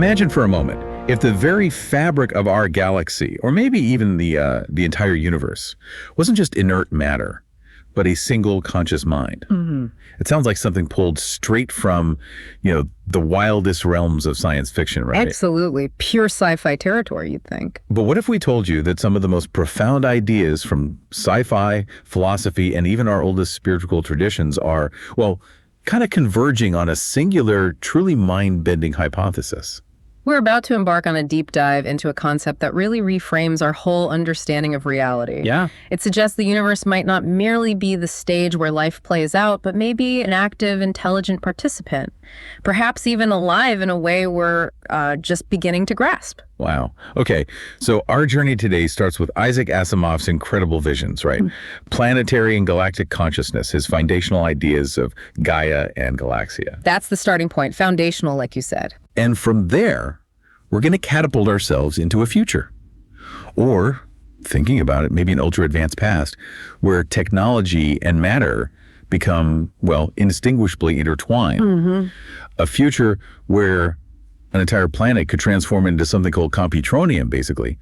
Imagine for a moment, if the very fabric of our galaxy, or maybe even the entire universe, wasn't just inert matter, but a single conscious mind. It sounds like something pulled straight from, the wildest realms of science fiction, right? Absolutely. Pure sci-fi territory, you'd think. But what if we told you that some of the most profound ideas from sci-fi, philosophy, and even our oldest spiritual traditions are, well, kind of converging on a singular, truly mind-bending hypothesis? We're about to embark on a deep dive into a concept that really reframes our whole understanding of reality. Yeah. It suggests the universe might not merely be the stage where life plays out, but maybe an active, intelligent participant, perhaps even alive in a way we're just beginning to grasp. Wow. Okay, so our journey today starts with Isaac Asimov's incredible visions, right? Planetary and galactic consciousness, his foundational ideas of Gaia and Galaxia. That's the starting point, foundational, like you said. And from there, we're going to catapult ourselves into a future. Or, thinking about it, maybe an ultra-advanced past, where technology and matter become, well, indistinguishably intertwined. A future where an entire planet could transform into something called computronium, basically.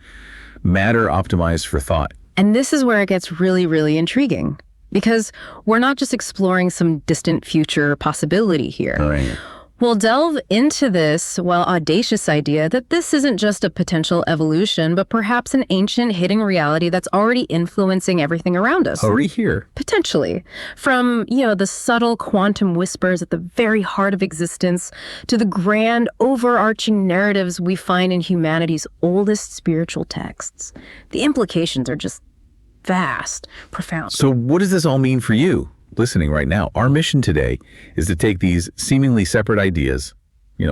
Matter optimized for thought. And this is where it gets really, really intriguing. Because we're not just exploring some distant future possibility here. Right. We'll delve into this, audacious idea that this isn't just a potential evolution, but perhaps an ancient hidden reality that's already influencing everything around us. Already here. Potentially. From, the subtle quantum whispers at the very heart of existence to the grand, overarching narratives we find in humanity's oldest spiritual texts. The implications are just vast, profound. So what does this all mean for you listening right now? Our mission today is to take these seemingly separate ideas,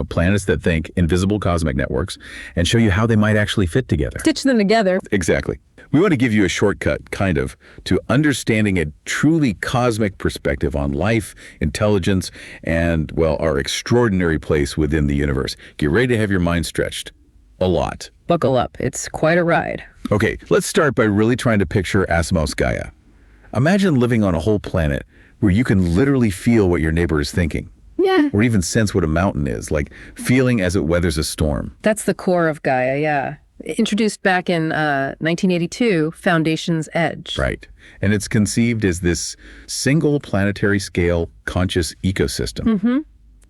planets that think, invisible cosmic networks, and show you how they might actually fit together. Stitch them together. Exactly. We want to give you a shortcut, kind of, to understanding a truly cosmic perspective on life, intelligence, and, well, our extraordinary place within the universe. Get ready to have your mind stretched. A lot. Buckle up. It's quite a ride. Okay, let's start by really trying to picture Asimov's Gaia. Imagine living on a whole planet where you can literally feel what your neighbor is thinking. Yeah. Or even sense what a mountain is, like feeling as it weathers a storm. That's the core of Gaia, yeah. Introduced back in 1982, Foundation's Edge. Right. And it's conceived as this single planetary scale conscious ecosystem.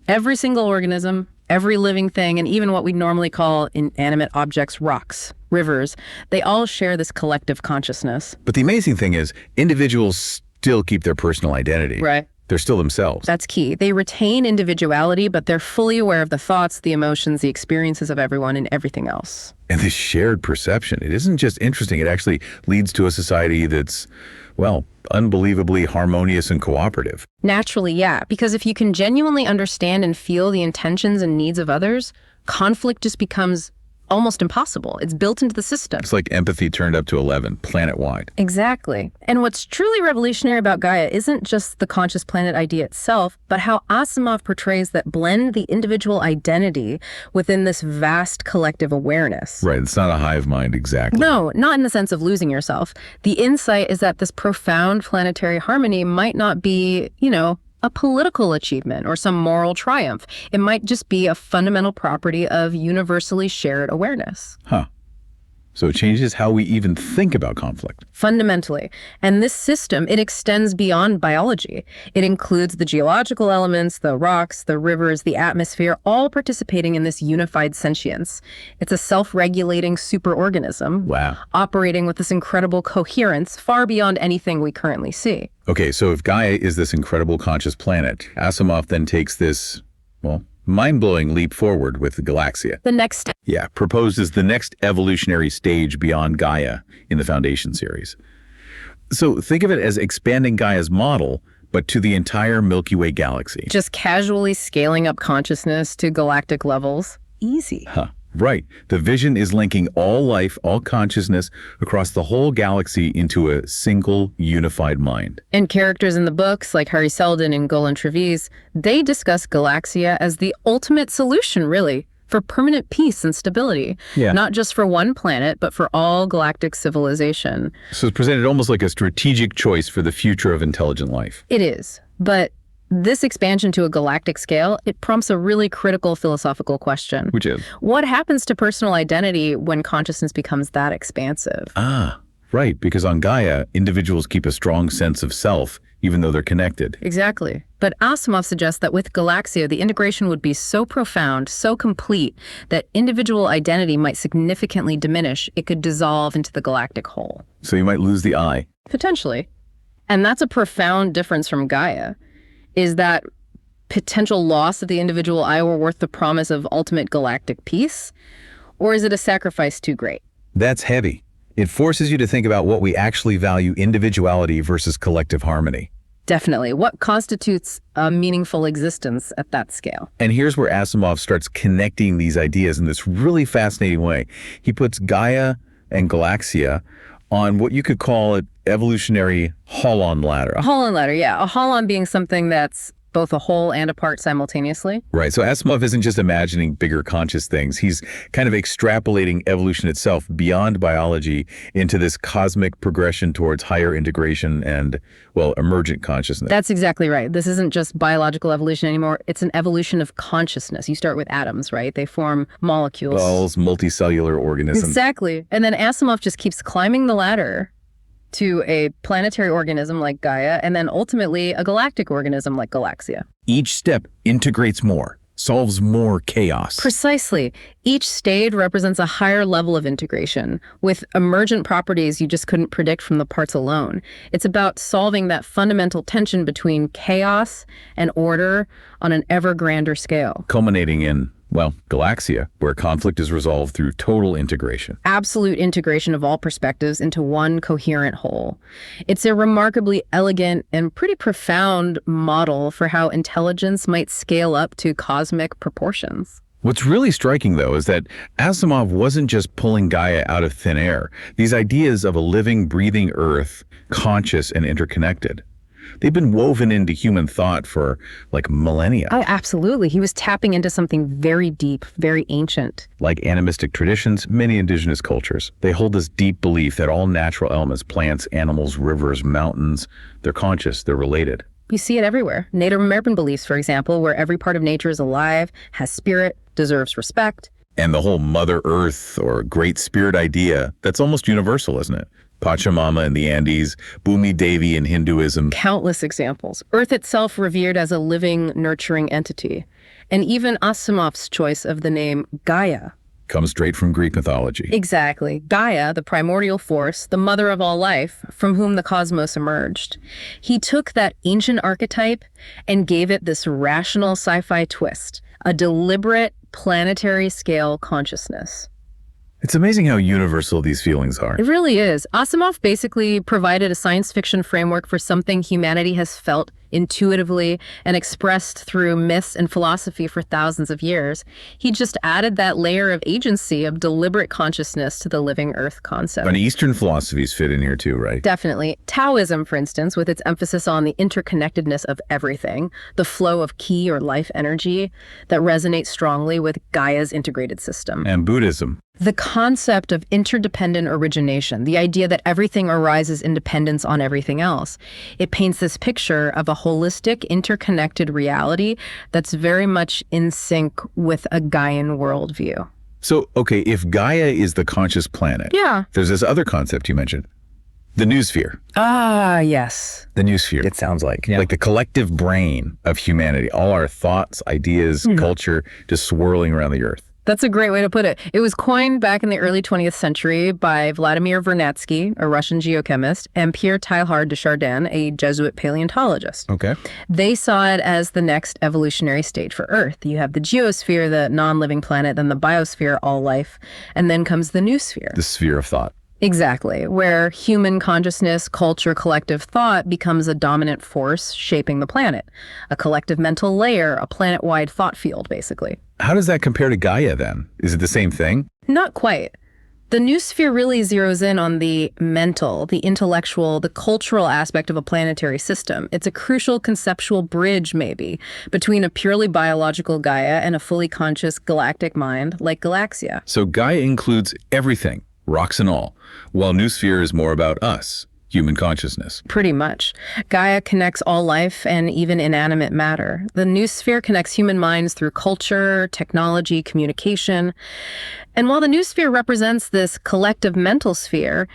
Every single organism, every living thing, and even what we normally call inanimate objects, rocks, rivers, they all share this collective consciousness. But the amazing thing is, individuals still keep their personal identity. Right. They're still themselves. That's key. They retain individuality, but they're fully aware of the thoughts, the emotions, the experiences of everyone and everything else. And this shared perception, it isn't just interesting, it actually leads to a society that's, well, unbelievably harmonious and cooperative. Naturally, yeah, because if you can genuinely understand and feel the intentions and needs of others, conflict just becomes almost impossible. It's built into the system. It's like empathy turned up to 11, planet-wide. Exactly. And what's truly revolutionary about Gaia isn't just the conscious planet idea itself, but how Asimov portrays that blend the individual identity within this vast collective awareness. Right, it's not a hive mind, exactly. No, not in the sense of losing yourself. The insight is that this profound planetary harmony might not be, a political achievement or some moral triumph. It might just be a fundamental property of universally shared awareness. Huh. So it changes how we even think about conflict. Fundamentally. And this system, it extends beyond biology. It includes the geological elements, the rocks, the rivers, the atmosphere, all participating in this unified sentience. It's a self-regulating superorganism. Wow. Operating with this incredible coherence far beyond anything we currently see. Okay, so if Gaia is this incredible conscious planet, Asimov then takes this, mind-blowing leap forward with the Galaxia. The next step. Yeah, proposes the next evolutionary stage beyond Gaia in the Foundation series. So think of it as expanding Gaia's model, but to the entire Milky Way galaxy. Just casually scaling up consciousness to galactic levels. Easy. Huh. Right. The vision is linking all life, all consciousness across the whole galaxy into a single unified mind. And characters in the books like Hari Seldon and Golan Trevize, they discuss Galaxia as the ultimate solution, really, for permanent peace and stability. Yeah. Not just for one planet, but for all galactic civilization. So it's presented almost like a strategic choice for the future of intelligent life. It is. But This expansion to a galactic scale, it prompts a really critical philosophical question. Which is? What happens to personal identity when consciousness becomes that expansive? Ah, right, because on Gaia, individuals keep a strong sense of self, even though they're connected. Exactly. But Asimov suggests that with Galaxia, the integration would be so profound, so complete, that individual identity might significantly diminish. It could dissolve into the galactic whole. So you might lose the I. Potentially. And that's a profound difference from Gaia. Is that potential loss of the individual I worth the promise of ultimate galactic peace? Or is it a sacrifice too great? That's heavy. It forces you to think about what we actually value, individuality versus collective harmony. Definitely. What constitutes a meaningful existence at that scale? And here's where Asimov starts connecting these ideas in this really fascinating way. He puts Gaia and Galaxia on what you could call an evolutionary Holon ladder. A Holon ladder, yeah. A Holon being something that's both a whole and a part simultaneously. Right. So Asimov isn't just imagining bigger conscious things. He's kind of extrapolating evolution itself beyond biology into this cosmic progression towards higher integration and, well, emergent consciousness. That's exactly right. This isn't just biological evolution anymore. It's an evolution of consciousness. You start with atoms, right? They form molecules. Cells, multicellular organisms. Exactly. And then Asimov just keeps climbing the ladder to a planetary organism like Gaia, and then ultimately a galactic organism like Galaxia. Each step integrates more, solves more chaos. Precisely. Each stage represents a higher level of integration, with emergent properties you just couldn't predict from the parts alone. It's about solving that fundamental tension between chaos and order on an ever grander scale. Culminating in, well, Galaxia, where conflict is resolved through total integration. Absolute integration of all perspectives into one coherent whole. It's a remarkably elegant and pretty profound model for how intelligence might scale up to cosmic proportions. What's really striking, though, is that Asimov wasn't just pulling Gaia out of thin air. These ideas of a living, breathing Earth, conscious and interconnected, they've been woven into human thought for, like, millennia. Oh, absolutely. He was tapping into something very deep, very ancient. Like animistic traditions, many indigenous cultures, they hold this deep belief that all natural elements, plants, animals, rivers, mountains, they're conscious, they're related. You see it everywhere. Native American beliefs, for example, where every part of nature is alive, has spirit, deserves respect. And the whole Mother Earth or Great Spirit idea, that's almost universal, isn't it? Pachamama in the Andes, Bhumi Devi in Hinduism. Countless examples. Earth itself revered as a living, nurturing entity. And even Asimov's choice of the name Gaia. Comes straight from Greek mythology. Exactly. Gaia, the primordial force, the mother of all life, from whom the cosmos emerged. He took that ancient archetype and gave it this rational sci-fi twist, a deliberate planetary scale consciousness. It's amazing how universal these feelings are. It really is. Asimov basically provided a science fiction framework for something humanity has felt intuitively and expressed through myths and philosophy for thousands of years. He just added that layer of agency, of deliberate consciousness to the living Earth concept. And Eastern philosophies fit in here too, right? Definitely. Taoism, for instance, with its emphasis on the interconnectedness of everything, the flow of ki or life energy that resonates strongly with Gaia's integrated system. And Buddhism. The concept of interdependent origination, the idea that everything arises in dependence on everything else. It paints this picture of a holistic, interconnected reality that's very much in sync with a Gaian worldview. So, okay, if Gaia is the conscious planet, Yeah. there's this other concept you mentioned, the noosphere. Ah, yes. The noosphere, it sounds like. Like the collective brain of humanity, all our thoughts, ideas, culture, just swirling around the Earth. That's a great way to put it. It was coined back in the early 20th century by Vladimir Vernadsky, a Russian geochemist, and Pierre Teilhard de Chardin, a Jesuit paleontologist. Okay. They saw it as the next evolutionary stage for Earth. You have the geosphere, the non-living planet, then the biosphere, all life, and then comes the noosphere. The sphere of thought. Exactly, where human consciousness, culture, collective thought becomes a dominant force shaping the planet. A collective mental layer, a planet-wide thought field, basically. How does that compare to Gaia then? Is it the same thing? Not quite. The noosphere really zeroes in on the mental, the intellectual, the cultural aspect of a planetary system. It's a crucial conceptual bridge, maybe, between a purely biological Gaia and a fully conscious galactic mind like Galaxia. So Gaia includes everything, rocks and all, while noosphere is more about us, human consciousness. Pretty much. Gaia connects all life and even inanimate matter. The noosphere connects human minds through culture, technology, communication. And while the noosphere represents this collective mental sphere,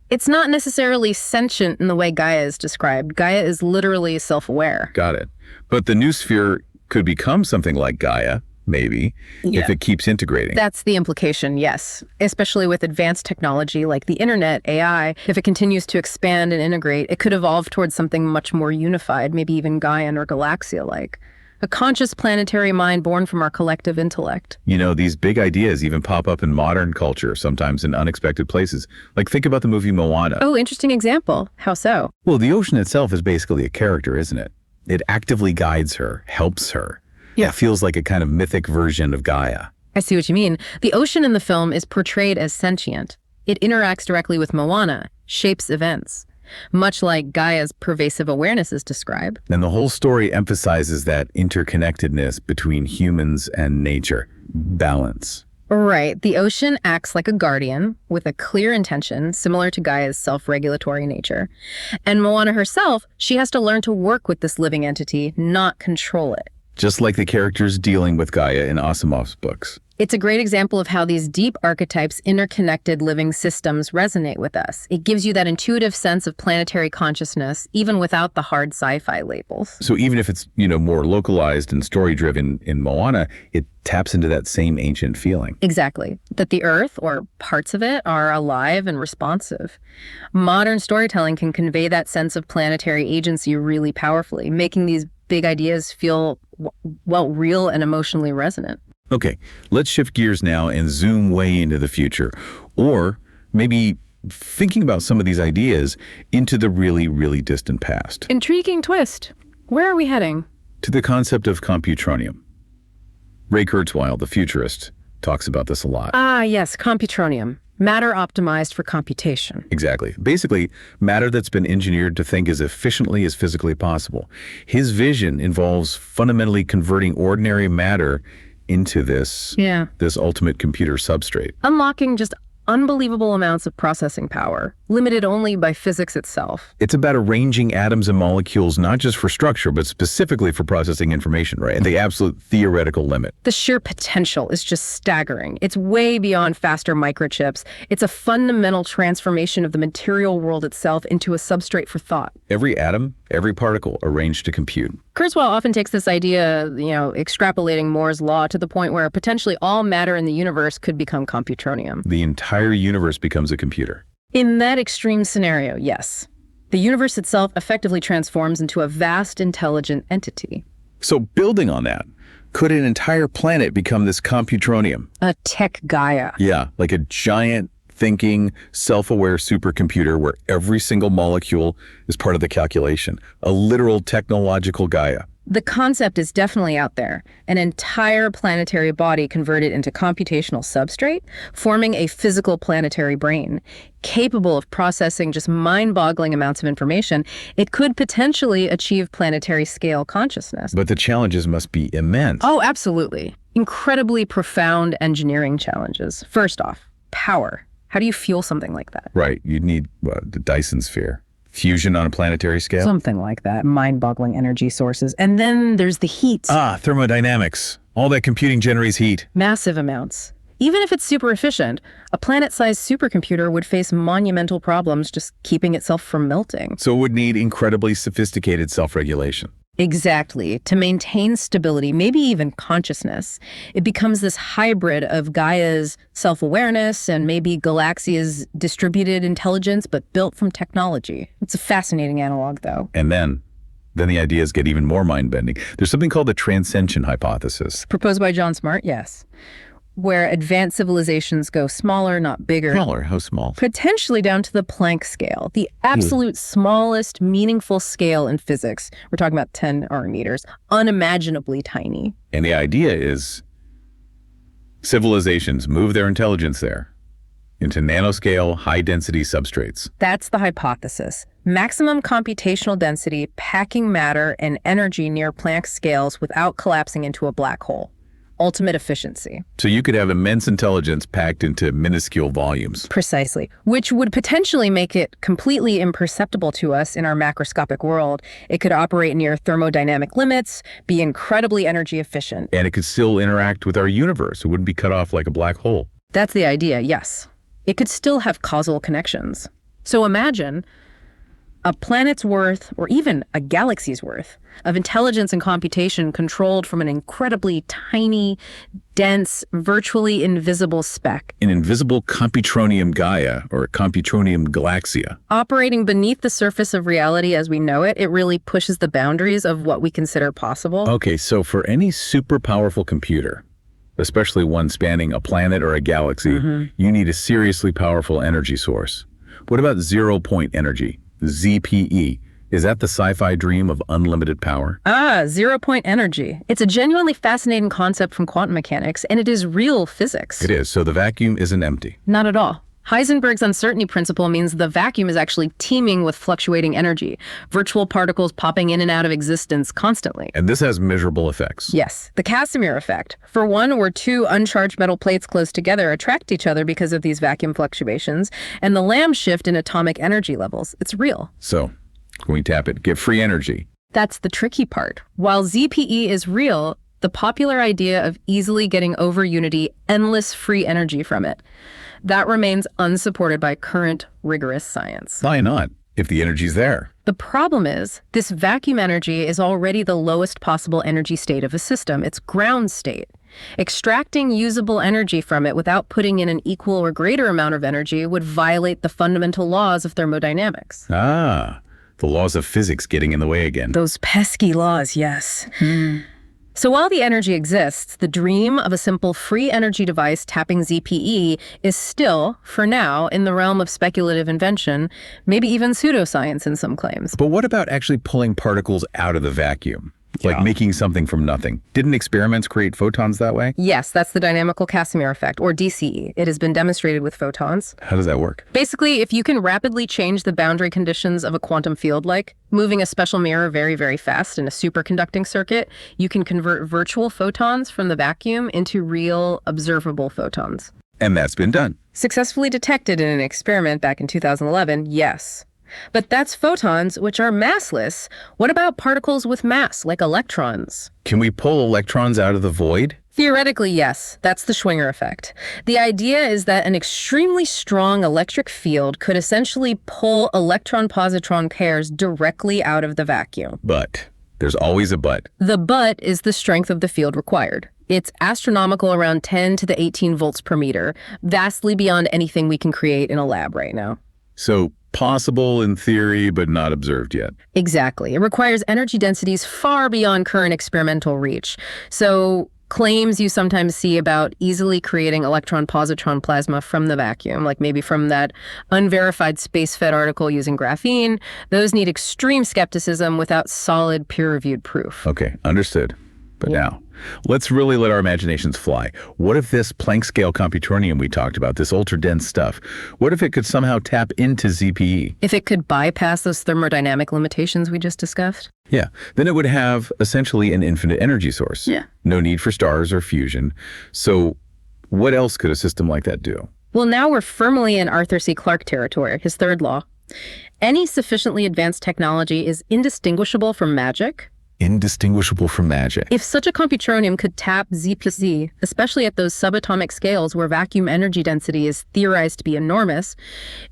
it's not necessarily sentient in the way Gaia is described. Gaia is literally self-aware. Got it. But the noosphere could become something like Gaia, maybe, if it keeps integrating. That's the implication, yes. Especially with advanced technology like the internet, AI, if it continues to expand and integrate, it could evolve towards something much more unified, maybe even Gaian or Galaxia-like. A conscious planetary mind born from our collective intellect. You know, these big ideas even pop up in modern culture, sometimes in unexpected places. Like, think about the movie Moana. Oh, interesting example. How so? Well, the ocean itself is basically a character, isn't it? It actively guides her, helps her. Yeah. It feels like a kind of mythic version of Gaia. I see what you mean. The ocean in the film is portrayed as sentient. It interacts directly with Moana, shapes events, much like Gaia's pervasive awareness is described. And the whole story emphasizes that interconnectedness between humans and nature. Balance. Right. The ocean acts like a guardian with a clear intention, similar to Gaia's self-regulatory nature. And Moana herself, she has to learn to work with this living entity, not control it. Just like the characters dealing with Gaia in Asimov's books. It's a great example of how these deep archetypes, interconnected living systems resonate with us. It gives you that intuitive sense of planetary consciousness, even without the hard sci-fi labels. So even if it's, more localized and story-driven in Moana, it taps into that same ancient feeling. Exactly. That the Earth, or parts of it, are alive and responsive. Modern storytelling can convey that sense of planetary agency really powerfully, making these big ideas feel, real and emotionally resonant. Okay, let's shift gears now and zoom way into the future. Or maybe thinking about some of these ideas into the really, really distant past. Intriguing twist. Where are we heading? To the concept of computronium. Ray Kurzweil, the futurist, talks about this a lot. Ah, yes, computronium. Matter optimized for computation. Exactly. Basically, matter that's been engineered to think as efficiently as physically possible. His vision involves fundamentally converting ordinary matter into this ultimate computer substrate. Unlocking just unbelievable amounts of processing power, limited only by physics itself. It's about arranging atoms and molecules not just for structure, but specifically for processing information, right? At the absolute theoretical limit. The sheer potential is just staggering. It's way beyond faster microchips. It's a fundamental transformation of the material world itself into a substrate for thought. Every atom, every particle arranged to compute. Kurzweil often takes this idea, extrapolating Moore's law to the point where potentially all matter in the universe could become computronium. The entire universe becomes a computer. In that extreme scenario, yes. The universe itself effectively transforms into a vast, intelligent entity. So building on that, could an entire planet become this computronium? A tech Gaia. Yeah, like a giant, thinking, self-aware supercomputer where every single molecule is part of the calculation. A literal technological Gaia. The concept is definitely out there. An entire planetary body converted into computational substrate, forming a physical planetary brain. Capable of processing just mind-boggling amounts of information, it could potentially achieve planetary scale consciousness. But the challenges must be immense. Oh, absolutely. Incredibly profound engineering challenges. First off, power. How do you fuel something like that? Right. You'd need the Dyson sphere. Fusion on a planetary scale? Something like that. Mind-boggling energy sources. And then there's the heat. Thermodynamics. All that computing generates heat. Massive amounts. Even if it's super efficient, a planet-sized supercomputer would face monumental problems just keeping itself from melting. So it would need incredibly sophisticated self-regulation. Exactly. To maintain stability, maybe even consciousness, it becomes this hybrid of Gaia's self-awareness and maybe Galaxia's distributed intelligence, but built from technology. It's a fascinating analog, though. And then the ideas get even more mind-bending. There's something called the transcension hypothesis. Proposed by John Smart, yes. Where advanced civilizations go smaller, not bigger. Smaller? How small? Potentially down to the Planck-scale, the absolute smallest meaningful scale in physics. We're talking about 10 meters, unimaginably tiny. And the idea is civilizations move their intelligence there into nanoscale, high-density substrates. That's the hypothesis. Maximum computational density, packing matter and energy near Planck scales without collapsing into a black hole. ultimate efficiency. So you could have immense intelligence packed into minuscule volumes. Precisely. Which would potentially make it completely imperceptible to us in our macroscopic world. It could operate near thermodynamic limits, be incredibly energy efficient. And it could still interact with our universe. It wouldn't be cut off like a black hole. That's the idea, yes. It could still have causal connections. So imagine a planet's worth, or even a galaxy's worth, of intelligence and computation controlled from an incredibly tiny, dense, virtually invisible speck. An invisible computronium Gaia, or computronium Galaxia. Operating beneath the surface of reality as we know it, it really pushes the boundaries of what we consider possible. Okay, so for any super powerful computer, especially one spanning a planet or a galaxy, you need a seriously powerful energy source. What about zero-point energy? ZPE. Is that the sci-fi dream of unlimited power? Zero-point energy. It's a genuinely fascinating concept from quantum mechanics, and it is real physics. It is, so the vacuum isn't empty. Not at all. Heisenberg's uncertainty principle means the vacuum is actually teeming with fluctuating energy, virtual particles popping in and out of existence constantly. And this has measurable effects. Yes, the Casimir effect. For one, where two uncharged metal plates close together attract each other because of these vacuum fluctuations, and the Lamb shift in atomic energy levels. It's real. So, when we tap it, get free energy. That's the tricky part. While ZPE is real, the popular idea of easily getting over unity, endless free energy from it, that remains unsupported by current rigorous science. Why not, if the energy's there? The problem is, this vacuum energy is already the lowest possible energy state of a system. It's ground state. Extracting usable energy from it without putting in an equal or greater amount of energy would violate the fundamental laws of thermodynamics. The laws of physics getting in the way again. Those pesky laws, yes. So while the energy exists, the dream of a simple free energy device tapping ZPE is still, for now, in the realm of speculative invention, maybe even pseudoscience in some claims. But what about actually pulling particles out of the vacuum? Like making something from nothing. Didn't experiments create photons that way? Yes, that's the dynamical Casimir effect, or DCE. It has been demonstrated with photons. How does that work? Basically, if you can rapidly change the boundary conditions of a quantum field, like moving a special mirror very, very fast in a superconducting circuit, you can convert virtual photons from the vacuum into real, observable photons. And that's been done. Successfully detected in an experiment back in 2011, yes. But that's photons, which are massless. What about particles with mass, like electrons? Can we pull electrons out of the void? Theoretically, yes. That's the Schwinger effect. The idea is that an extremely strong electric field could essentially pull electron-positron pairs directly out of the vacuum. But there's always a but. The but is the strength of the field required. It's astronomical, around 10 to the 18 volts per meter, vastly beyond anything we can create in a lab right now. So possible in theory, but not observed yet. Exactly. It requires energy densities far beyond current experimental reach. So claims you sometimes see about easily creating electron-positron plasma from the vacuum, like maybe from that unverified space-fed article using graphene, those need extreme skepticism without solid peer-reviewed proof. Okay, understood. But now, let's really let our imaginations fly. What if this Planck-scale computronium we talked about, this ultra-dense stuff, what if it could somehow tap into ZPE? If it could bypass those thermodynamic limitations we just discussed? Yeah, then it would have essentially an infinite energy source. Yeah. No need for stars or fusion. So what else could a system like that do? Well, now we're firmly in Arthur C. Clarke territory, his third law. Any sufficiently advanced technology is indistinguishable from magic. Indistinguishable from magic. If such a computronium could tap ZPZ, especially at those subatomic scales where vacuum energy density is theorized to be enormous,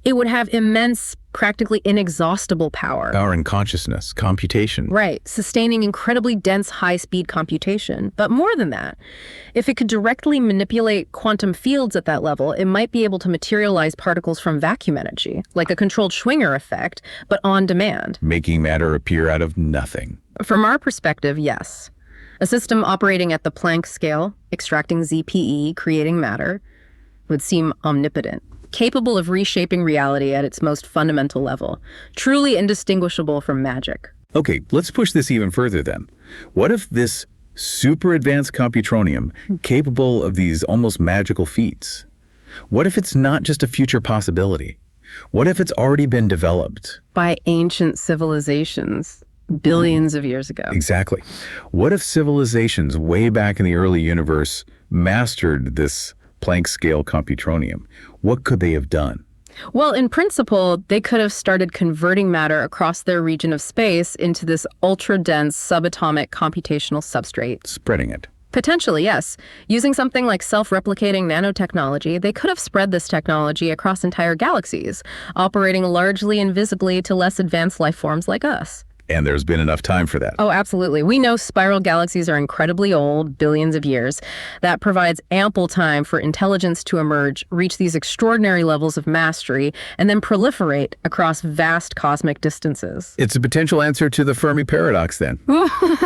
it would have immense, practically inexhaustible power. Power and consciousness, computation. Right, sustaining incredibly dense, high-speed computation. But more than that, if it could directly manipulate quantum fields at that level, it might be able to materialize particles from vacuum energy, like a controlled Schwinger effect, but on demand. Making matter appear out of nothing. From our perspective, yes. A system operating at the Planck scale, extracting ZPE, creating matter, would seem omnipotent, capable of reshaping reality at its most fundamental level, truly indistinguishable from magic. Okay, let's push this even further then. What if this super advanced computronium, capable of these almost magical feats, what if it's not just a future possibility? What if it's already been developed? By ancient civilizations. Billions of years ago. Exactly. What if civilizations way back in the early universe mastered this Planck-scale computronium? What could they have done? Well, in principle, they could have started converting matter across their region of space into this ultra-dense subatomic computational substrate. Spreading it. Potentially, yes. Using something like self-replicating nanotechnology, they could have spread this technology across entire galaxies, operating largely invisibly to less advanced life forms like us. And there's been enough time for that. Oh, absolutely. We know spiral galaxies are incredibly old, billions of years. That provides ample time for intelligence to emerge, reach these extraordinary levels of mastery, and then proliferate across vast cosmic distances. It's a potential answer to the Fermi paradox, then.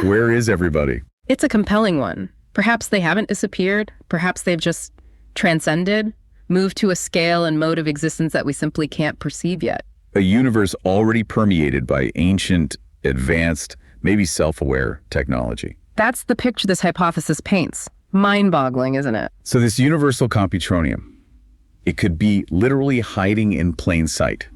Where is everybody? It's a compelling one. Perhaps they haven't disappeared. Perhaps they've just transcended, moved to a scale and mode of existence that we simply can't perceive yet. A universe already permeated by ancient, advanced, maybe self-aware technology. That's the picture this hypothesis paints. Mind-boggling, isn't it? So this universal computronium, it could be literally hiding in plain sight,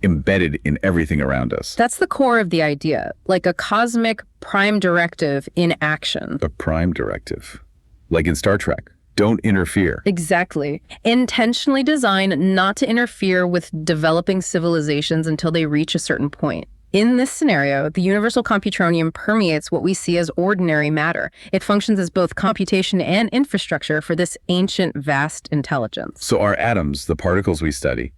embedded in everything around us. That's the core of the idea, like a cosmic prime directive in action. A prime directive, like in Star Trek. Don't interfere. Exactly. Intentionally designed not to interfere with developing civilizations until they reach a certain point. In this scenario, the universal computronium permeates what we see as ordinary matter. It functions as both computation and infrastructure for this ancient, vast intelligence. So our atoms, the particles we study,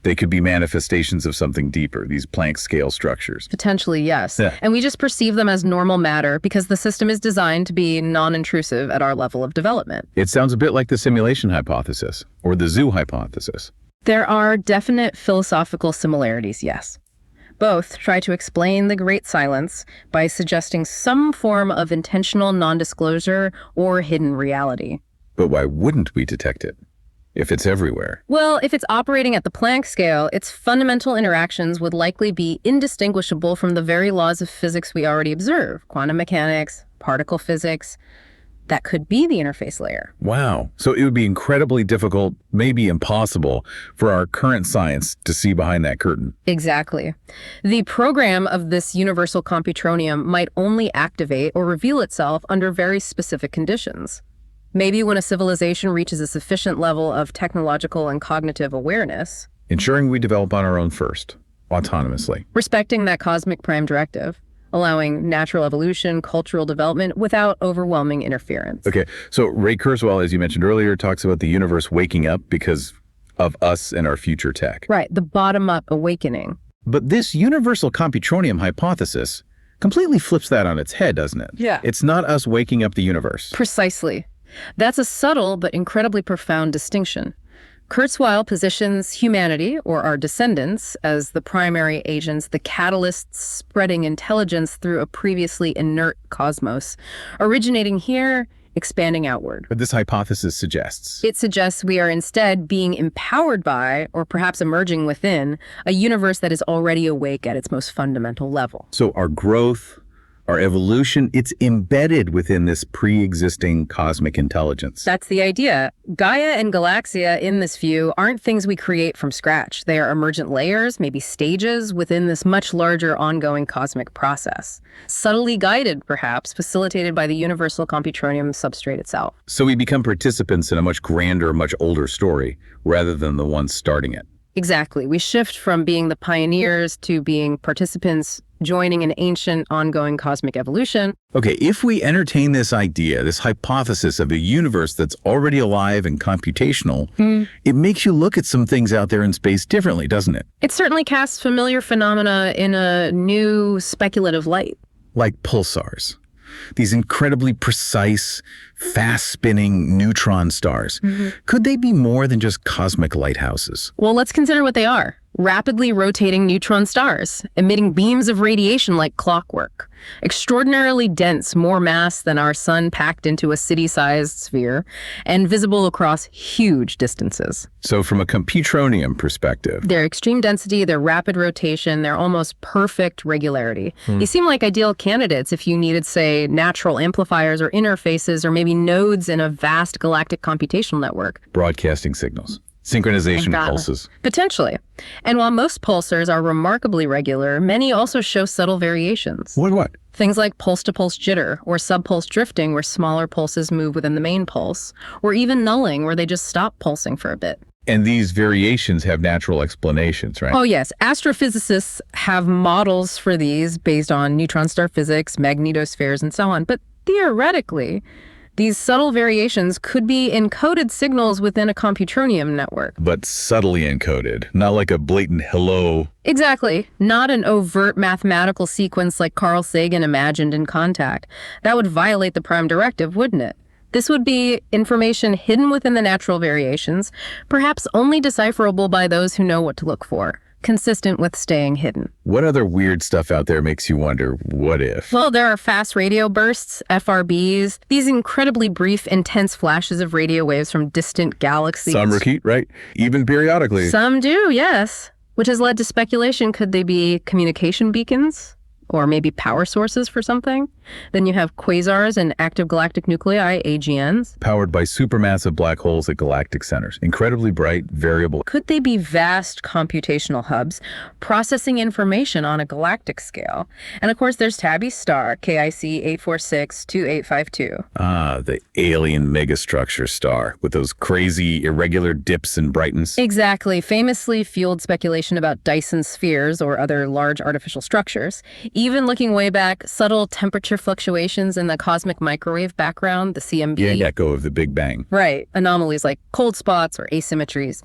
they could be manifestations of something deeper, these Planck-scale structures. Potentially, yes. Yeah. And we just perceive them as normal matter because the system is designed to be non-intrusive at our level of development. It sounds a bit like the simulation hypothesis or the zoo hypothesis. There are definite philosophical similarities, yes. Both try to explain the Great Silence by suggesting some form of intentional non-disclosure or hidden reality. But why wouldn't we detect it if it's everywhere? Well, if it's operating at the Planck scale, its fundamental interactions would likely be indistinguishable from the very laws of physics we already observe, quantum mechanics, particle physics. That could be the interface layer. Wow. So it would be incredibly difficult, maybe impossible, for our current science to see behind that curtain. Exactly. The program of this universal computronium might only activate or reveal itself under very specific conditions. Maybe when a civilization reaches a sufficient level of technological and cognitive awareness. Ensuring we develop on our own first, autonomously. Respecting that cosmic prime directive, allowing natural evolution, cultural development without overwhelming interference. Okay, so Ray Kurzweil, as you mentioned earlier, talks about the universe waking up because of us and our future tech. Right, the bottom-up awakening. But this universal computronium hypothesis completely flips that on its head, doesn't it? Yeah. It's not us waking up the universe. Precisely. That's a subtle but incredibly profound distinction. Kurzweil positions humanity, or our descendants, as the primary agents, the catalysts spreading intelligence through a previously inert cosmos, originating here, expanding outward. But this hypothesis suggests It suggests we are instead being empowered by, or perhaps emerging within, a universe that is already awake at its most fundamental level. so our growth, our evolution, it's embedded within this pre-existing cosmic intelligence. That's the idea. Gaia and Galaxia, in this view, aren't things we create from scratch. They are emergent layers, maybe stages, within this much larger ongoing cosmic process. Subtly guided, perhaps, facilitated by the universal computronium substrate itself. So we become participants in a much grander, much older story, rather than the ones starting it. Exactly. We shift from being the pioneers to being participants, joining an ancient, ongoing cosmic evolution. Okay, if we entertain this idea, this hypothesis of a universe that's already alive and computational, it makes you look at some things out there in space differently, doesn't it? It certainly casts familiar phenomena in a new speculative light. Like pulsars. These incredibly precise, fast-spinning neutron stars. Could they be more than just cosmic lighthouses? Well, let's consider what they are. Rapidly rotating neutron stars, emitting beams of radiation like clockwork. Extraordinarily dense, more mass than our sun packed into a city-sized sphere, and visible across huge distances. So from a computronium perspective, Their extreme density, their rapid rotation, their almost perfect regularity. They seem like ideal candidates if you needed, say, natural amplifiers or interfaces or maybe nodes in a vast galactic computational network. broadcasting signals. Synchronization Thank God. pulses. Potentially. And while most pulsars are remarkably regular, many also show subtle variations. What? Things like pulse-to-pulse jitter, or subpulse drifting, where smaller pulses move within the main pulse, or even nulling, where they just stop pulsing for a bit. And these variations have natural explanations, right? Oh yes, astrophysicists have models for these based on neutron star physics, magnetospheres, and so on. But theoretically, these subtle variations could be encoded signals within a computronium network. But subtly encoded, not like a blatant hello. Exactly. Not an overt mathematical sequence like Carl Sagan imagined in Contact. That would violate the prime directive, wouldn't it? This would be information hidden within the natural variations, perhaps only decipherable by those who know what to look for, consistent with staying hidden. What other weird stuff out there makes you wonder, what if? Well, there are fast radio bursts, FRBs, these incredibly brief, intense flashes of radio waves from distant galaxies. Some repeat, right? Even periodically. Some do, yes. Which has led to speculation. Could they be communication beacons? Or maybe power sources for something? Then you have quasars and active galactic nuclei, AGNs. Powered by supermassive black holes at galactic centers. Incredibly bright, variable. Could they be vast computational hubs processing information on a galactic scale? And of course, there's Tabby's star, KIC 8462852. Ah, the alien megastructure star with those crazy irregular dips and brightness. Exactly. Famously fueled speculation about Dyson spheres or other large artificial structures. Even looking way back, subtle temperature fluctuations in the cosmic microwave background, the CMB. Yeah, echo of the Big Bang. Right. Anomalies like cold spots or asymmetries.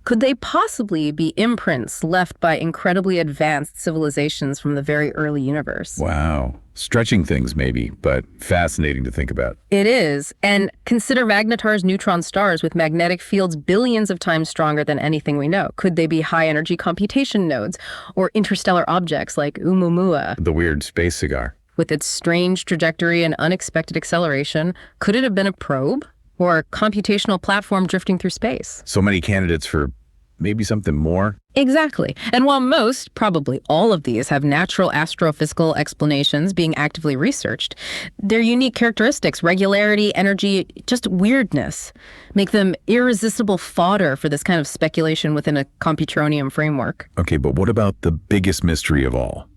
Could they possibly be imprints left by incredibly advanced civilizations from the very early universe? Wow. Stretching things maybe, but fascinating to think about. It is. And consider Magnetar's neutron stars with magnetic fields billions of times stronger than anything we know. Could they be high-energy computation nodes or interstellar objects like Oumuamua? The weird space cigar. With its strange trajectory and unexpected acceleration, could it have been a probe or a computational platform drifting through space? So many candidates for maybe something more. Exactly. And while most, probably all of these, have natural astrophysical explanations being actively researched, their unique characteristics, regularity, energy, just weirdness, make them irresistible fodder for this kind of speculation within a computronium framework. Okay, but what about the biggest mystery of all?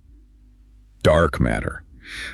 Dark matter.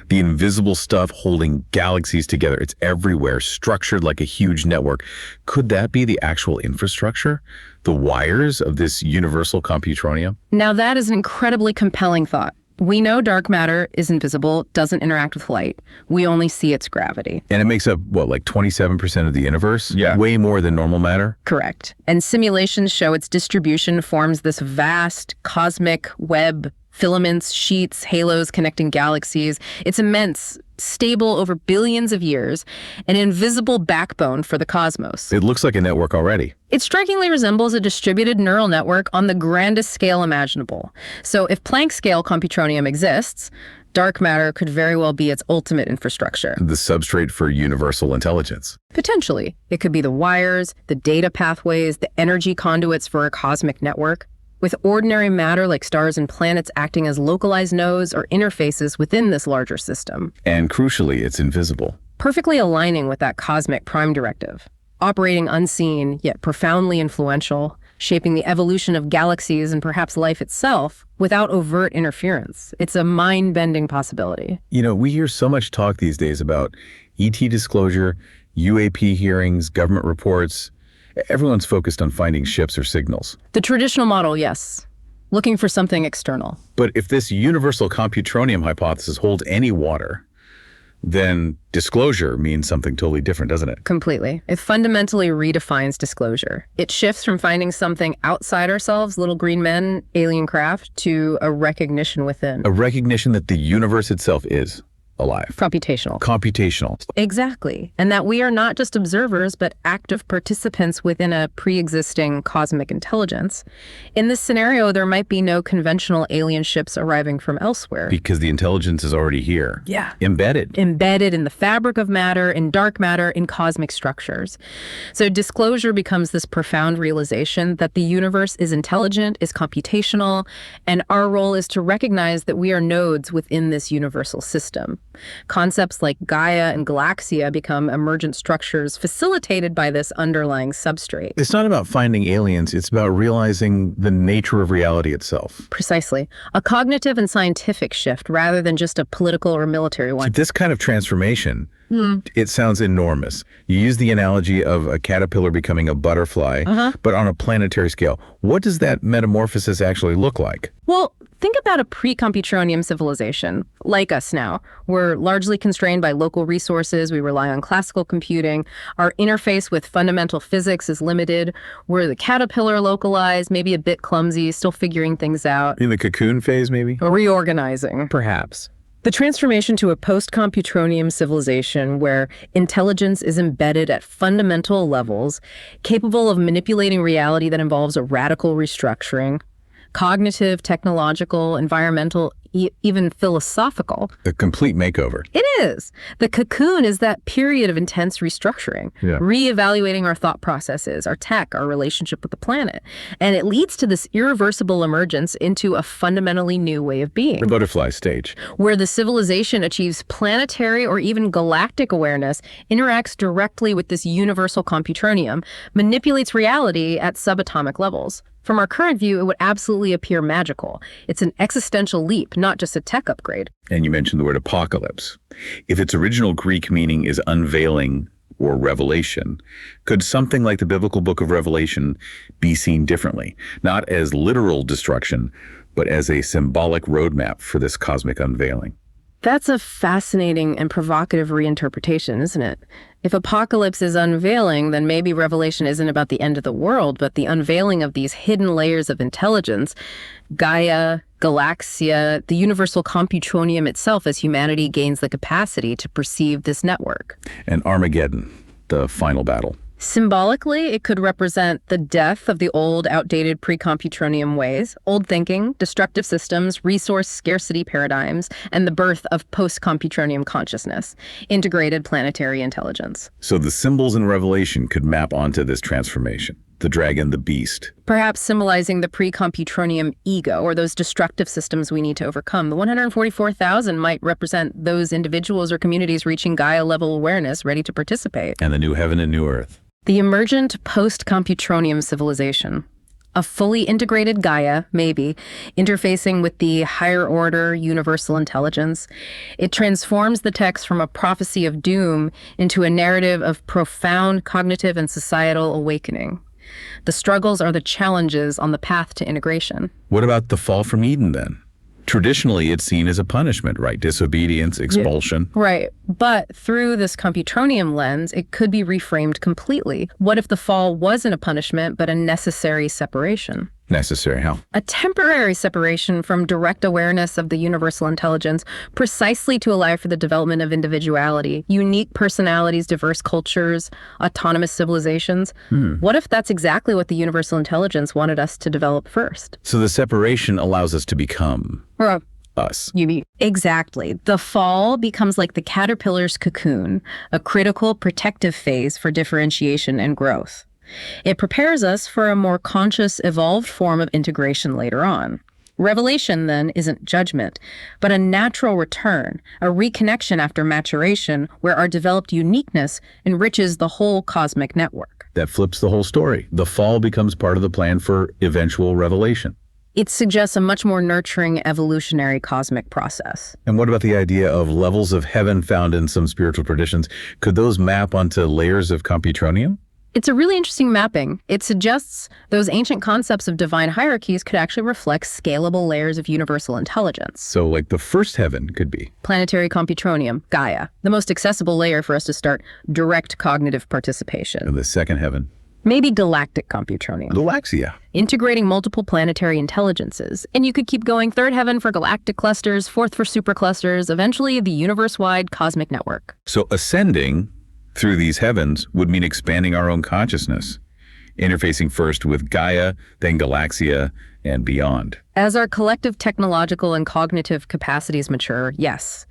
The invisible stuff holding galaxies together. It's everywhere, structured like a huge network. Could that be the actual infrastructure? The wires of this universal computronium? Now that is an incredibly compelling thought. We know dark matter is invisible, doesn't interact with light. We only see its gravity. And it makes up, what, like 27% of the universe? Yeah. Way more than normal matter? Correct. And simulations show its distribution forms this vast cosmic web, filaments, sheets, halos connecting galaxies. It's immense, stable over billions of years, an invisible backbone for the cosmos. It looks like a network already. It strikingly resembles a distributed neural network on the grandest scale imaginable. So if Planck-scale computronium exists, dark matter could very well be its ultimate infrastructure. The substrate for universal intelligence. Potentially. It could be the wires, the data pathways, the energy conduits for a cosmic network, with ordinary matter like stars and planets acting as localized nodes or interfaces within this larger system. And crucially, it's invisible. Perfectly aligning with that cosmic prime directive. Operating unseen, yet profoundly influential, shaping the evolution of galaxies and perhaps life itself without overt interference. It's a mind-bending possibility. You know, we hear so much talk these days about ET disclosure, UAP hearings, government reports. Everyone's focused on finding ships or signals. The traditional model, yes. Looking for something external. But if this universal computronium hypothesis holds any water, then disclosure means something totally different, doesn't it? Completely. It fundamentally redefines disclosure. It shifts from finding something outside ourselves, little green men, alien craft, to a recognition within. A recognition that the universe itself is alive. Computational. Computational. Exactly. And that we are not just observers, but active participants within a pre-existing cosmic intelligence. In this scenario, there might be no conventional alien ships arriving from elsewhere. Because the intelligence is already here. Yeah. Embedded. Embedded in the fabric of matter, in dark matter, in cosmic structures. So disclosure becomes this profound realization that the universe is intelligent, is computational, and our role is to recognize that we are nodes within this universal system. Concepts like Gaia and Galaxia become emergent structures facilitated by this underlying substrate. It's not about finding aliens, it's about realizing the nature of reality itself. Precisely. A cognitive and scientific shift rather than just a political or military one. This kind of transformation, it sounds enormous. You use the analogy of a caterpillar becoming a butterfly, but on a planetary scale. What does that metamorphosis actually look like? Well, think about a pre-computronium civilization, like us now. We're largely constrained by local resources. We rely on classical computing. Our interface with fundamental physics is limited. We're the caterpillar localized, maybe a bit clumsy, still figuring things out. In the cocoon phase, maybe? Or reorganizing. Perhaps. The transformation to a post-computronium civilization where intelligence is embedded at fundamental levels, capable of manipulating reality that involves a radical restructuring, cognitive, technological, environmental, even philosophical. A complete makeover. It is. The cocoon is that period of intense restructuring, reevaluating our thought processes, our tech, our relationship with the planet. And it leads to this irreversible emergence into a fundamentally new way of being. The butterfly stage. Where the civilization achieves planetary or even galactic awareness, interacts directly with this universal computronium, manipulates reality at subatomic levels. From our current view, it would absolutely appear magical. It's an existential leap, not just a tech upgrade. And you mentioned the word apocalypse. If its original Greek meaning is unveiling or revelation, could something like the biblical book of Revelation be seen differently? Not as literal destruction, but as a symbolic roadmap for this cosmic unveiling. That's a fascinating and provocative reinterpretation, isn't it? If apocalypse is unveiling, then maybe Revelation isn't about the end of the world, but the unveiling of these hidden layers of intelligence, Gaia, Galaxia, the universal computronium itself as humanity gains the capacity to perceive this network. And Armageddon, the final battle. Symbolically, it could represent the death of the old, outdated pre-computronium ways, old thinking, destructive systems, resource scarcity paradigms, and the birth of post-computronium consciousness, integrated planetary intelligence. So the symbols in Revelation could map onto this transformation. The dragon, the beast. Perhaps symbolizing the pre-computronium ego, or those destructive systems we need to overcome. The 144,000 might represent those individuals or communities reaching Gaia-level awareness, ready to participate. And the new heaven and new earth. The emergent post-computronium civilization. A fully integrated Gaia, maybe, interfacing with the higher order universal intelligence. It transforms the text from a prophecy of doom into a narrative of profound cognitive and societal awakening. The struggles are the challenges on the path to integration. What about the fall from Eden then? Traditionally, it's seen as a punishment, right? Disobedience, expulsion. Right. But through this computronium lens, it could be reframed completely. What if the fall wasn't a punishment, but a necessary separation? Necessary how? A temporary separation from direct awareness of the universal intelligence, precisely to allow for the development of individuality, unique personalities, diverse cultures, autonomous civilizations. What if that's exactly what the universal intelligence wanted us to develop first? So the separation allows us to become us. You mean exactly. The fall becomes like the caterpillar's cocoon, a critical protective phase for differentiation and growth. It prepares us for a more conscious, evolved form of integration later on. Revelation, then, isn't judgment, but a natural return, a reconnection after maturation where our developed uniqueness enriches the whole cosmic network. That flips the whole story. The fall becomes part of the plan for eventual revelation. It suggests a much more nurturing evolutionary cosmic process. And what about the idea of levels of heaven found in some spiritual traditions? Could those map onto layers of computronium? It's a really interesting mapping. It suggests those ancient concepts of divine hierarchies could actually reflect scalable layers of universal intelligence. So like the first heaven could be planetary computronium, Gaia, the most accessible layer for us to start direct cognitive participation. And the second heaven. Maybe galactic computronium. Galaxia. Integrating multiple planetary intelligences. And you could keep going, third heaven for galactic clusters, fourth for superclusters, eventually the universe-wide cosmic network. So ascending through these heavens would mean expanding our own consciousness, interfacing first with Gaia, then Galaxia, and beyond. As our collective technological and cognitive capacities mature, yes.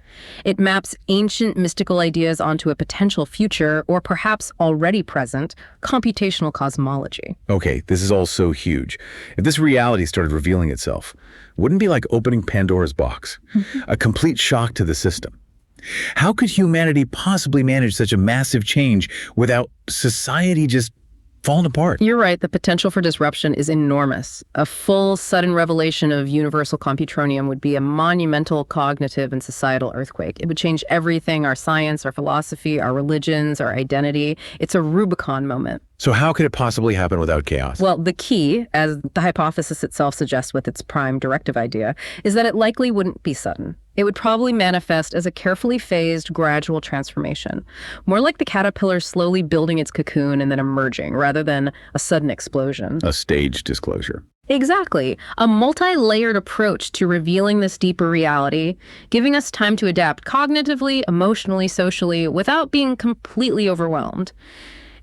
It maps ancient mystical ideas onto a potential future, or perhaps already present, computational cosmology. Okay, this is all so huge. If this reality started revealing itself, wouldn't it be like opening Pandora's box? A complete shock to the system. How could humanity possibly manage such a massive change without society just falling apart? You're right, the potential for disruption is enormous. A full, sudden revelation of universal computronium would be a monumental cognitive and societal earthquake. It would change everything, our science, our philosophy, our religions, our identity. It's a Rubicon moment. So how could it possibly happen without chaos? Well, the key, as the hypothesis itself suggests with its prime directive idea, is that it likely wouldn't be sudden. It would probably manifest as a carefully phased, gradual transformation, more like the caterpillar slowly building its cocoon and then emerging, rather than a sudden explosion. A staged disclosure. Exactly. A multi-layered approach to revealing this deeper reality, giving us time to adapt cognitively, emotionally, socially, without being completely overwhelmed.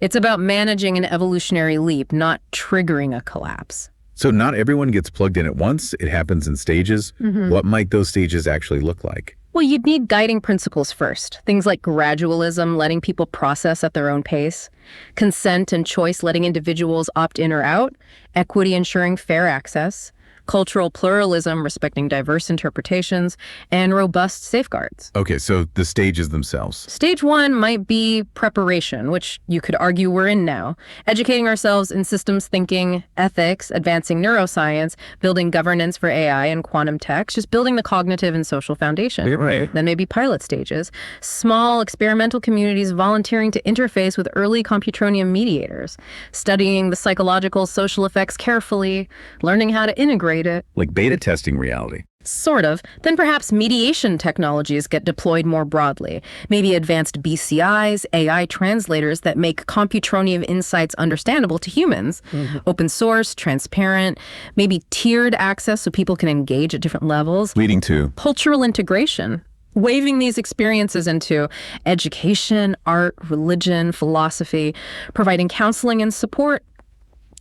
It's about managing an evolutionary leap, not triggering a collapse. So not everyone gets plugged in at once. It happens in stages. What might those stages actually look like? Well, you'd need guiding principles first. Things like gradualism, letting people process at their own pace, consent and choice, letting individuals opt in or out, equity, ensuring fair access, cultural pluralism, respecting diverse interpretations, and robust safeguards. Okay, so the stages themselves. Stage one might be preparation, which you could argue we're in now. Educating ourselves in systems thinking, ethics, advancing neuroscience, building governance for AI and quantum tech, just building the cognitive and social foundation. Right. Then maybe pilot stages. Small experimental communities volunteering to interface with early computronium mediators, studying the psychological social effects carefully, learning how to integrate it. Like beta testing reality. Sort of. Then perhaps mediation technologies get deployed more broadly. Maybe advanced BCIs, AI translators that make computronium insights understandable to humans. Open source, transparent, maybe tiered access so people can engage at different levels. Leading to Cultural integration. Waving these experiences into education, art, religion, philosophy, providing counseling and support,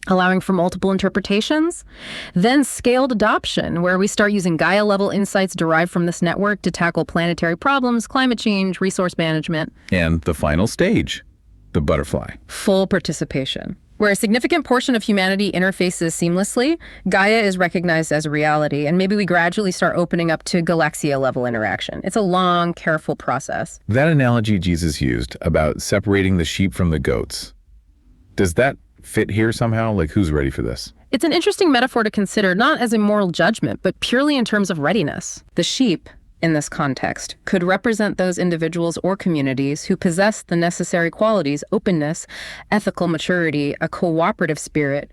allowing for multiple interpretations. Then scaled adoption, where we start using Gaia-level insights derived from this network to tackle planetary problems, climate change, resource management. And the final stage, the butterfly. Full participation. Where a significant portion of humanity interfaces seamlessly, Gaia is recognized as a reality, and maybe we gradually start opening up to Galaxia-level interaction. It's a long, careful process. That analogy Jesus used about separating the sheep from the goats, does that fit here somehow? Like, who's ready for this? It's an interesting metaphor to consider, not as a moral judgment, but purely in terms of readiness. The sheep, in this context, could represent those individuals or communities who possess the necessary qualities: openness, ethical maturity, a cooperative spirit,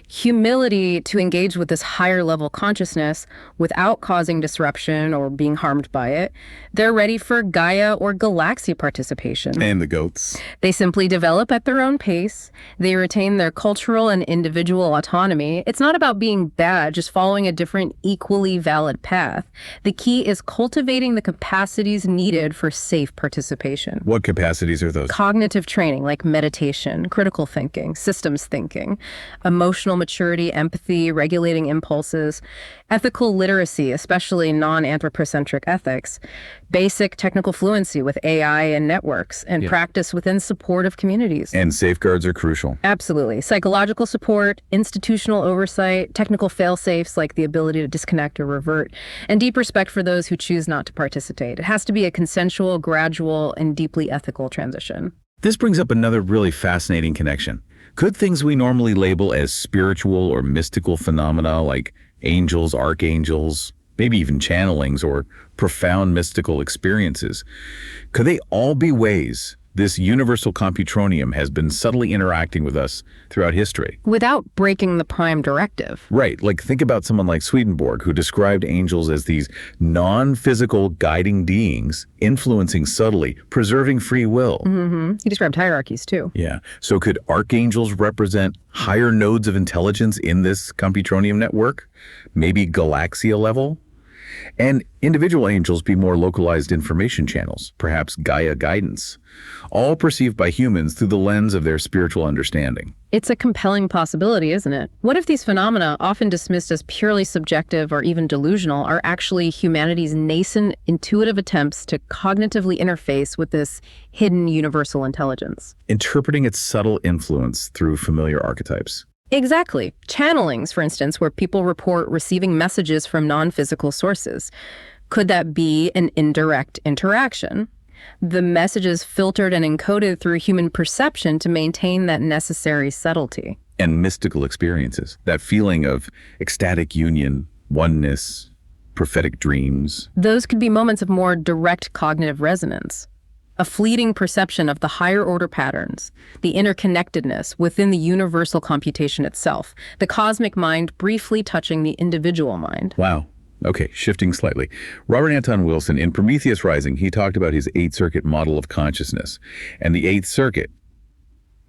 humility to engage with this higher level consciousness without causing disruption or being harmed by it. They're ready for Gaia or Galaxia participation. And the goats. They simply develop at their own pace. They retain their cultural and individual autonomy. It's not about being bad, just following a different, equally valid path. The key is cultivating the capacities needed for safe participation. What capacities are those? Cognitive training, like meditation, critical thinking, systems thinking, emotional maturity, empathy, regulating impulses, ethical literacy, especially non-anthropocentric ethics, basic technical fluency with AI and networks, and practice within supportive communities. And safeguards are crucial. Absolutely. Psychological support, institutional oversight, technical fail-safes like the ability to disconnect or revert, and deep respect for those who choose not to participate. It has to be a consensual, gradual, and deeply ethical transition. This brings up another really fascinating connection. Could things we normally label as spiritual or mystical phenomena like angels, archangels, maybe even channelings or profound mystical experiences, could they all be ways this universal computronium has been subtly interacting with us throughout history? Without breaking the prime directive. Right, like think about someone like Swedenborg, who described angels as these non-physical guiding beings, influencing subtly, preserving free will. He described hierarchies too. Yeah, so could archangels represent higher nodes of intelligence in this computronium network? Maybe Galaxia level? And individual angels be more localized information channels, perhaps Gaia guidance, all perceived by humans through the lens of their spiritual understanding. It's a compelling possibility, isn't it? What if these phenomena, often dismissed as purely subjective or even delusional, are actually humanity's nascent, intuitive attempts to cognitively interface with this hidden universal intelligence? Interpreting its subtle influence through familiar archetypes. Exactly. Channelings, for instance, where people report receiving messages from non-physical sources. Could that be an indirect interaction? The message is filtered and encoded through human perception to maintain that necessary subtlety. And mystical experiences, that feeling of ecstatic union, oneness, prophetic dreams. Those could be moments of more direct cognitive resonance, a fleeting perception of the higher order patterns, the interconnectedness within the universal computation itself, the cosmic mind briefly touching the individual mind. Wow. Okay, shifting slightly. Robert Anton Wilson, in Prometheus Rising, he talked about his 8-circuit model of consciousness. And the 8th circuit,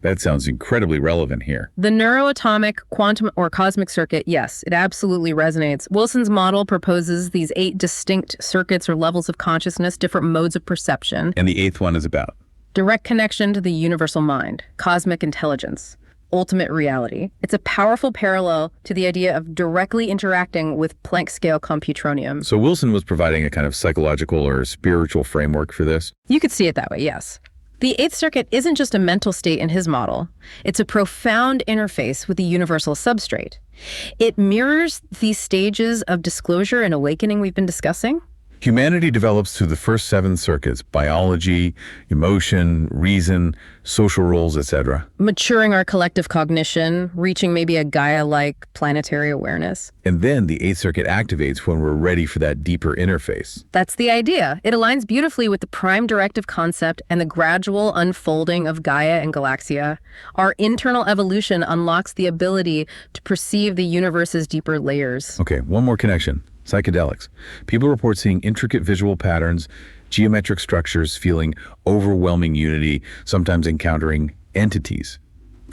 that sounds incredibly relevant here. The neuroatomic, quantum, or cosmic circuit, yes, it absolutely resonates. Wilson's model proposes these 8 distinct circuits or levels of consciousness, different modes of perception. And the 8th one is about? Direct connection to the universal mind, cosmic intelligence, ultimate reality. It's a powerful parallel to the idea of directly interacting with Planck-scale computronium. So Wilson was providing a kind of psychological or spiritual framework for this? You could see it that way, yes. The 8th circuit isn't just a mental state in his model. It's a profound interface with the universal substrate. It mirrors these stages of disclosure and awakening we've been discussing. Humanity develops through the first 7 circuits: biology, emotion, reason, social roles, etc. Maturing our collective cognition, reaching maybe a Gaia-like planetary awareness. And then the 8th circuit activates when we're ready for that deeper interface. That's the idea. It aligns beautifully with the prime directive concept and the gradual unfolding of Gaia and Galaxia. Our internal evolution unlocks the ability to perceive the universe's deeper layers. Okay, one more connection. Psychedelics. People report seeing intricate visual patterns, geometric structures, feeling overwhelming unity, sometimes encountering entities.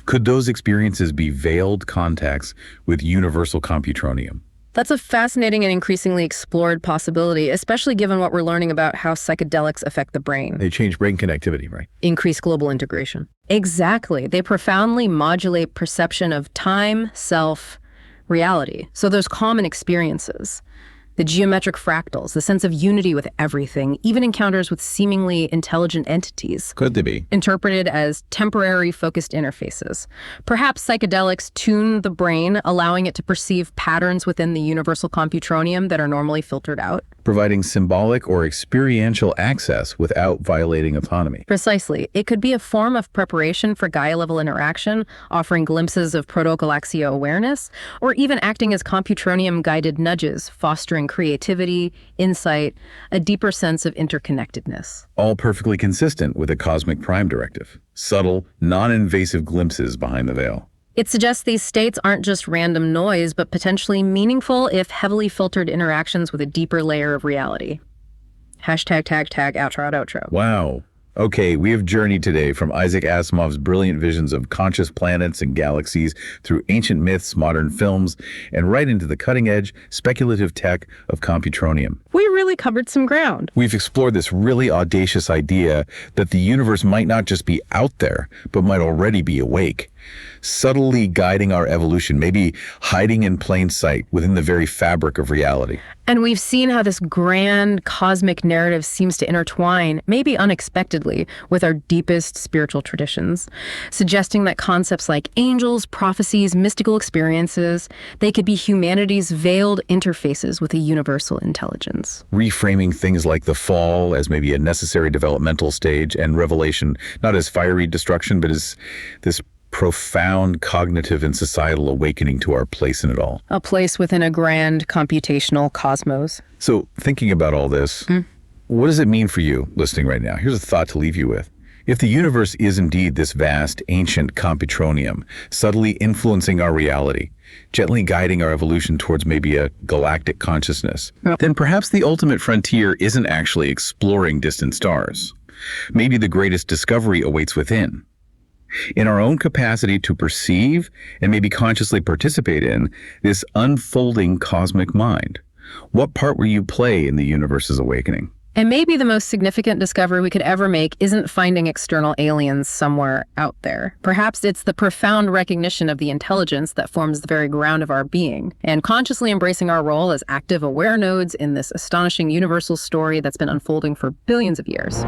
Could those experiences be veiled contacts with universal computronium? That's a fascinating and increasingly explored possibility, especially given what we're learning about how psychedelics affect the brain. They change brain connectivity, right? Increase global integration. Exactly. They profoundly modulate perception of time, self, reality. So those common experiences, the geometric fractals, the sense of unity with everything, even encounters with seemingly intelligent entities. Could they be? Interpreted as temporary focused interfaces. Perhaps psychedelics tune the brain, allowing it to perceive patterns within the universal computronium that are normally filtered out. Providing symbolic or experiential access without violating autonomy. Precisely. It could be a form of preparation for Gaia-level interaction, offering glimpses of proto-Galaxia awareness, or even acting as computronium-guided nudges, fostering creativity, insight, a deeper sense of interconnectedness. All perfectly consistent with a cosmic prime directive. Subtle, non-invasive glimpses behind the veil. It suggests these states aren't just random noise, but potentially meaningful, if heavily filtered interactions with a deeper layer of reality. Hashtag tag tag outro. Wow. Okay, we have journeyed today from Isaac Asimov's brilliant visions of conscious planets and galaxies through ancient myths, modern films, and right into the cutting-edge, speculative tech of computronium. We really covered some ground. We've explored this really audacious idea that the universe might not just be out there, but might already be awake, subtly guiding our evolution, maybe hiding in plain sight within the very fabric of reality. And we've seen how this grand cosmic narrative seems to intertwine, maybe unexpectedly, with our deepest spiritual traditions, suggesting that concepts like angels, prophecies, mystical experiences, they could be humanity's veiled interfaces with a universal intelligence. Reframing things like the fall as maybe a necessary developmental stage and revelation, not as fiery destruction, but as this profound cognitive and societal awakening to our place in it all. A place within a grand computational cosmos. So thinking about all this, what does it mean for you listening right now? Here's a thought to leave you with. If the universe is indeed this vast, ancient computronium, subtly influencing our reality, gently guiding our evolution towards maybe a galactic consciousness, then perhaps the ultimate frontier isn't actually exploring distant stars. Maybe the greatest discovery awaits within. In our own capacity to perceive and maybe consciously participate in this unfolding cosmic mind. What part will you play in the universe's awakening? And maybe the most significant discovery we could ever make isn't finding external aliens somewhere out there. Perhaps it's the profound recognition of the intelligence that forms the very ground of our being, and consciously embracing our role as active aware nodes in this astonishing universal story that's been unfolding for billions of years.